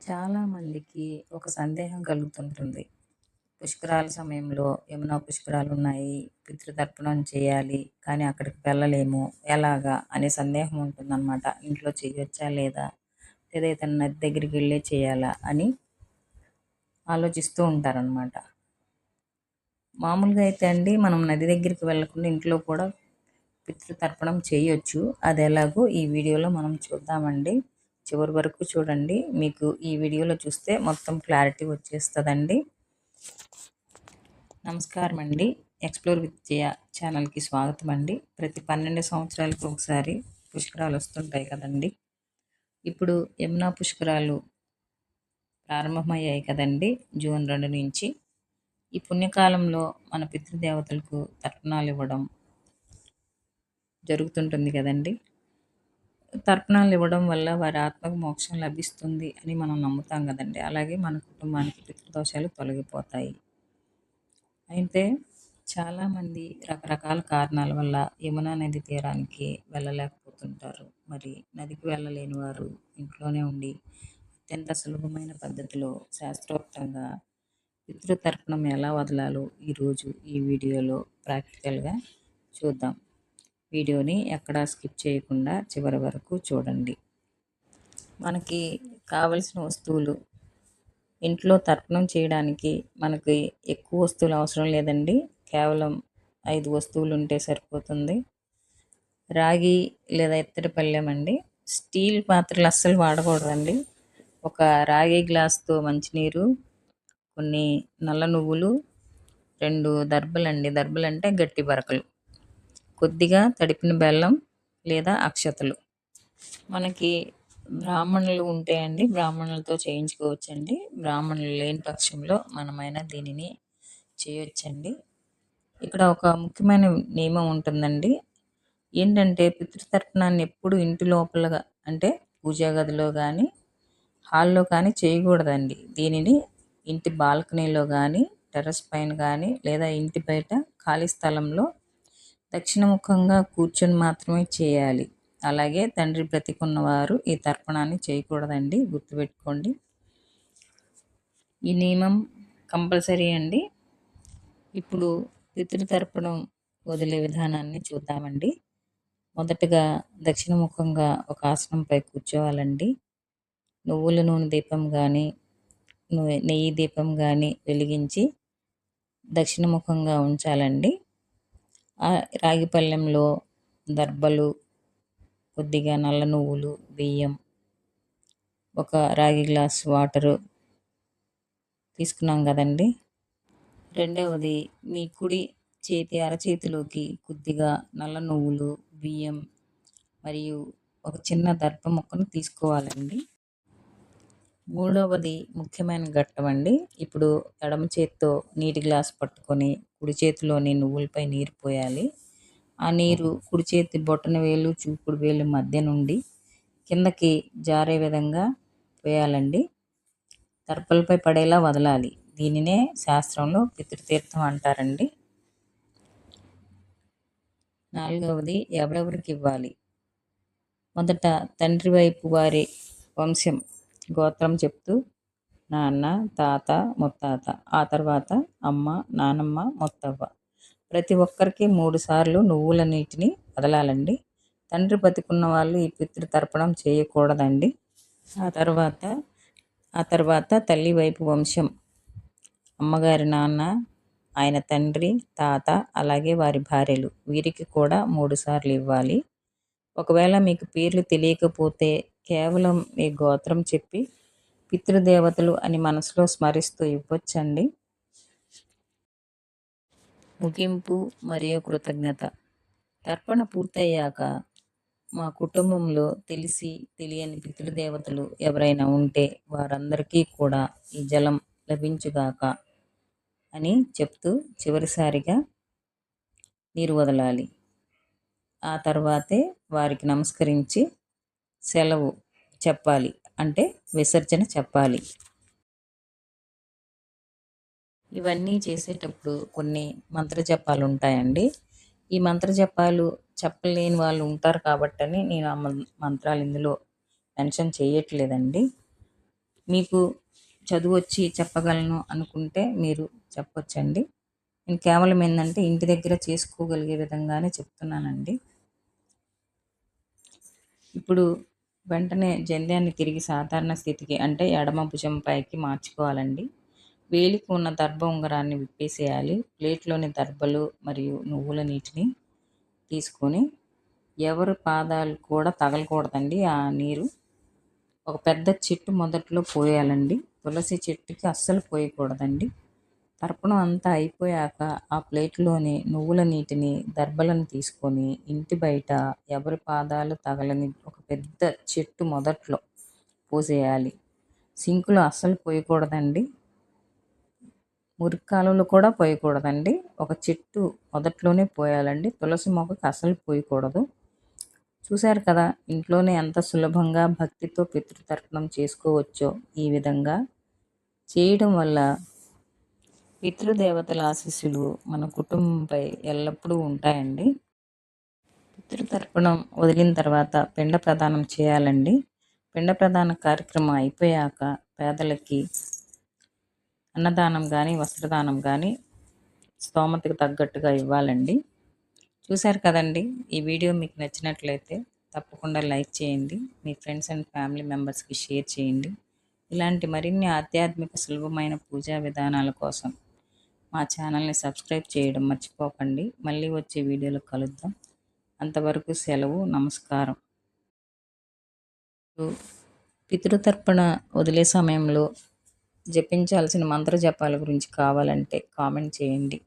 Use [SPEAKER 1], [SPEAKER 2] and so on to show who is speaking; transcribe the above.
[SPEAKER 1] చాలామందికి ఒక సందేహం కలుగుతుంటుంది. పుష్కరాల సమయంలో యమునా పుష్కరాలున్నాయి. పితృతర్పణం చేయాలి. కానీ అక్కడికి వెళ్ళలేము. ఎలాగా? అనే సందేహం ఉంటుందన్నమాట. ఇంట్లో చేయొచ్చా లేదా? లేదా ఏదైనా నది దగ్గరికి వెళ్ళే చేయాలా? అని ఆలోచిస్తూ ఉంటారనమాట. మామూలుగా అయితే అండి మనం నది దగ్గరికి వెళ్ళకుండా ఇంట్లో కూడా పితృతర్పణం చేయొచ్చు. అది ఎలాగో ఈ వీడియోలో మనం చూద్దామండి. చివరి వరకు చూడండి. మీకు ఈ వీడియోలో చూస్తే మొత్తం క్లారిటీ వచ్చేస్తుందండి. నమస్కారం అండి. ఎక్స్ప్లోర్ విత్ జయ ఛానల్కి స్వాగతం అండి. ప్రతి 12 సంవత్సరాలకు ఒకసారి పుష్కరాలు వస్తుంటాయి కదండి. ఇప్పుడు యమునా పుష్కరాలు ప్రారంభమయ్యాయి కదండి, జూన్ 2 నుంచి. ఈ పుణ్యకాలంలో మన పితృదేవతలకు తర్పణాలు ఇవ్వడం జరుగుతుంటుంది కదండి. తర్పణాలు ఇవ్వడం వల్ల వారి ఆత్మకు మోక్షం లభిస్తుంది అని మనం నమ్ముతాం కదండి. అలాగే మన కుటుంబానికి పితృదోషాలు తొలగిపోతాయి. అయితే చాలామంది రకరకాల కారణాల వల్ల యమునా నది తీరానికి వెళ్ళలేకపోతుంటారు. మరి నదికి వెళ్ళలేని వారు ఇంట్లోనే ఉండి అత్యంత సులభమైన పద్ధతిలో శాస్త్రోక్తంగా పితృతర్పణం ఎలా వదలాలో ఈరోజు ఈ వీడియోలో ప్రాక్టికల్గా చూద్దాం. వీడియోని ఎక్కడా స్కిప్ చేయకుండా చివరి వరకు చూడండి. మనకి కావలసిన వస్తువులు, ఇంట్లో తర్పణం చేయడానికి మనకి ఎక్కువ వస్తువులు అవసరం లేదండి. కేవలం 5 వస్తువులు ఉంటే సరిపోతుంది. రాగి లేదా ఇత్తడి పళ్ళెం అండి. స్టీల్ పాత్రలు అస్సలు వాడకూడదండి. ఒక రాగి గ్లాస్తో మంచినీరు, కొన్ని నల్ల నువ్వులు, 2 దర్బలండి. దర్బలంటే గట్టి బరకలు, కొద్దిగా తడిపిన బెల్లం లేదా అక్షతలు. మనకి బ్రాహ్మణులు ఉంటే అండి బ్రాహ్మణులతో చేయించుకోవచ్చండి. బ్రాహ్మణులు లేని పక్షంలో మనమైనా దీనిని చేయొచ్చండి. ఇక్కడ ఒక ముఖ్యమైన నియమం ఉంటుందండి. ఏంటంటే పితృతర్పణాన్ని ఎప్పుడు ఇంటి లోపలగా అంటే పూజా గదిలో కానీ హాల్లో కానీ చేయకూడదండి. దీనిని ఇంటి బాల్కనీలో కానీ టెర్రస్ పైన కానీ లేదా ఇంటి బయట ఖాళీ స్థలంలో దక్షిణముఖంగా కూర్చొని మాత్రమే చేయాలి. అలాగే తండ్రి బ్రతికున్నవారు ఈ తర్పణాన్ని చేయకూడదండి, గుర్తుపెట్టుకోండి. ఈ నియమం కంపల్సరీ అండి. ఇప్పుడు పితృతర్పణం వదిలే విధానాన్ని చూద్దామండి. మొదటగా దక్షిణముఖంగా ఒక ఆసనంపై కూర్చోవాలండి. నువ్వుల నూనె దీపం కానీ నెయ్యి దీపం కానీ వెలిగించి దక్షిణముఖంగా ఉంచాలండి. ఆ రాగి పళ్ళెంలో దర్బలు, కొద్దిగా నల్ల నువ్వులు, బియ్యం, ఒక రాగి గ్లాస్ వాటరు తీసుకున్నాం కదండి. రెండవది, మీ కుడి చేతి అరచేతిలోకి కొద్దిగా నల్ల నువ్వులు, బియ్యం మరియు ఒక చిన్న దర్భ ముక్కను తీసుకోవాలండి. మూడవది ముఖ్యమైన ఘట్టం అండి. ఇప్పుడు ఎడమ చేతితో నీటి గ్లాస్ పట్టుకొని కుడి చేతిలోని నువ్వులపై నీరు పోయాలి. ఆ నీరు కుడి చేతి బొటన వేలు చూపుడు వేలు మధ్య నుండి కిందకి జారే విధంగా పోయాలండి. దర్పలపై పడేలా వదలాలి. దీనినే శాస్త్రంలో పితృతీర్థం అంటారండి. నాలుగవది, ఎవరెవరికి ఇవ్వాలి. మొదట తండ్రి వైపు వారి వంశం గోత్రం చెప్తూ నాన్న, తాత, ముత్తాత, ఆ తర్వాత అమ్మ, నానమ్మ, ముత్తవ్వ, ప్రతి ఒక్కరికి 3 సార్లు నువ్వుల నీటిని వదలాలండి. తండ్రి బతికున్న వాళ్ళు ఈ పితృతర్పణం చేయకూడదండి. ఆ తర్వాత తల్లి వైపు వంశం, అమ్మగారి నాన్న, ఆయన తండ్రి, తాత, అలాగే వారి భార్యలు, వీరికి కూడా 3 సార్లు ఇవ్వాలి. ఒకవేళ మీకు పేర్లు తెలియకపోతే కేవలం మీ గోత్రం చెప్పి పితృదేవతలు అని మనసులో స్మరిస్తూ ఇవ్వచ్చండి. ముగింపు మరియు కృతజ్ఞత. తర్పణ పూర్తయ్యాక మా కుటుంబంలో తెలిసి తెలియని పితృదేవతలు ఎవరైనా ఉంటే వారందరికీ కూడా ఈ జలం లభించుగాక అని చెప్తూ చివరిసారిగా నీరు వదలాలి. ఆ తర్వాతే వారికి నమస్కరించి సెలవు చెప్పాలి, అంటే విసర్జన చెప్పాలి. ఇవన్నీ చేసేటప్పుడు కొన్ని మంత్రజపాలు ఉంటాయండి. ఈ మంత్రజపాలు చెప్పలేని వాళ్ళు ఉంటారు కాబట్టని నేను ఆ మంత్రాలు ఇందులో మెన్షన్ చేయట్లేదండి. మీకు చదువు వచ్చి చెప్పగలను అనుకుంటే మీరు చెప్పొచ్చండి. నేను కేవలం ఏంటంటే ఇంటి దగ్గర చేసుకోగలిగే విధంగానే చెప్తున్నానండి. ఇప్పుడు వెంటనే జంధ్యాన్ని తిరిగి సాధారణ స్థితికి అంటే ఎడమ భుజం పైకి మార్చుకోవాలండి. వేలికి ఉన్న దర్భ ఉంగరాన్ని విప్పేసేయాలి. ప్లేట్లోని దర్భలు మరియు నువ్వుల నీటిని తీసుకొని ఎవరి పాదాలు కూడా తగలకూడదండి ఆ నీరు. ఒక పెద్ద చెట్టు మొదట్లో పోయాలండి. తులసి చెట్టుకి అస్సలు పోయకూడదండి. తర్పణం అంతా అయిపోయాక ఆ ప్లేట్లోని నువ్వుల నీటిని దర్భలను తీసుకొని ఇంటి బయట ఎవరి పాదాలు తగలని ఒక పెద్ద చెట్టు మొదట్లో పోసేయాలి. సింకులో అస్సలు పోయకూడదండి. మురికి కాలువలో కూడా పోయకూడదండి. ఒక చెట్టు మొదట్లోనే పోయాలండి. తులసి మొక్కకి అస్సలు పోయకూడదు. చూశారు కదా, ఇంట్లోనే ఎంత సులభంగా భక్తితో పితృతర్పణం చేసుకోవచ్చో. ఈ విధంగా చేయడం వల్ల పితృదేవతల ఆశీస్సులు మన కుటుంబంపై ఎల్లప్పుడూ ఉంటాయండి. పితృతర్పణం వదిలిన తర్వాత పిండ ప్రదానం చేయాలండి. పిండ ప్రదాన కార్యక్రమం అయిపోయాక పేదలకి అన్నదానం కానీ వస్త్రదానం కానీ స్తోమతకు తగ్గట్టుగా ఇవ్వాలండి. చూశారు కదండి, ఈ వీడియో మీకు నచ్చినట్లయితే తప్పకుండా లైక్ చేయండి. మీ ఫ్రెండ్స్ అండ్ ఫ్యామిలీ మెంబర్స్కి షేర్ చేయండి. ఇలాంటి మరిన్ని ఆధ్యాత్మిక సులభమైన పూజా విధానాల కోసం మా ఛానల్ని సబ్స్క్రైబ్ చేయడం మర్చిపోకండి. మళ్ళీ వచ్చే వీడియోలో కలుద్దాం. అంతవరకు సెలవు. నమస్కారం. పితృతర్పణ వదిలే సమయంలో జపించాల్సిన మంత్ర జపాల గురించి కావాలంటే కామెంట్ చేయండి.